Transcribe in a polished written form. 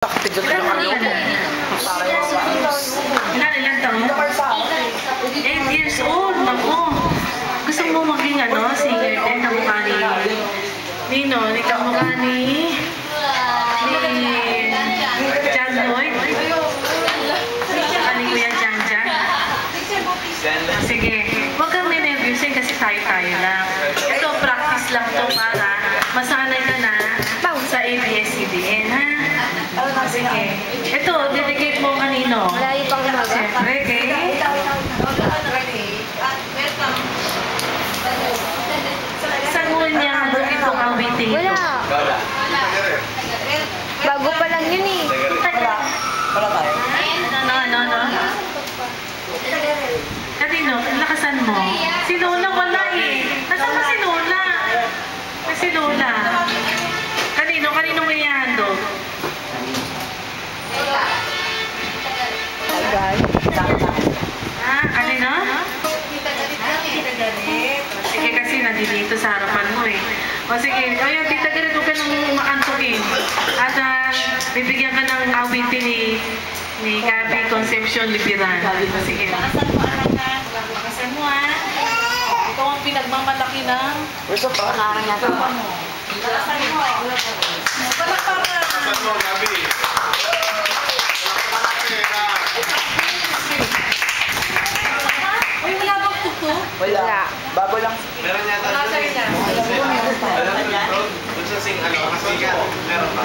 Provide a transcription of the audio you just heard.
Ilan taon? 8 years old, naku. Gusto mo maging singer din, kamukha ni Nino, ni kamukha ni John Lloyd. Saka ni Kuya Jan Jan. Sige, huwag kang ninervyusin kasi tayo-tayo lang. Ito, practice lang to para masanay ka na sa ABS-CBN, ha? Sige. Ito, dedicate mo kanino? Malayo pang umaga. Siyempre, kay? Saan mo niya itong awiting ito? Wala. Bago pa lang yun eh. Wala tayo. Ano? Kanino? Lakasan mo? Si Lola wala eh. Nasaan ba si Lola? Si Lola. Kanino mo i-handle? Kanino? Tita Galit. Sige kasi nandito sa harapan mo eh. O sige, ayun, Tita Galit, huwag ka nang makantukin. At bibigyan ka ng awitin ni Gabi Concepcion Lipiran. Sige. Lakasan mo ha. Ikaw ang pinagmamalaki ng... Where's the phone? Lakasan mo. Lakasan mo, Gabi. Uy, wala bang tuktok? Wala. Bago lang. Meron yata doon. Alam mo, doon sa sing, kasiga. Meron ba?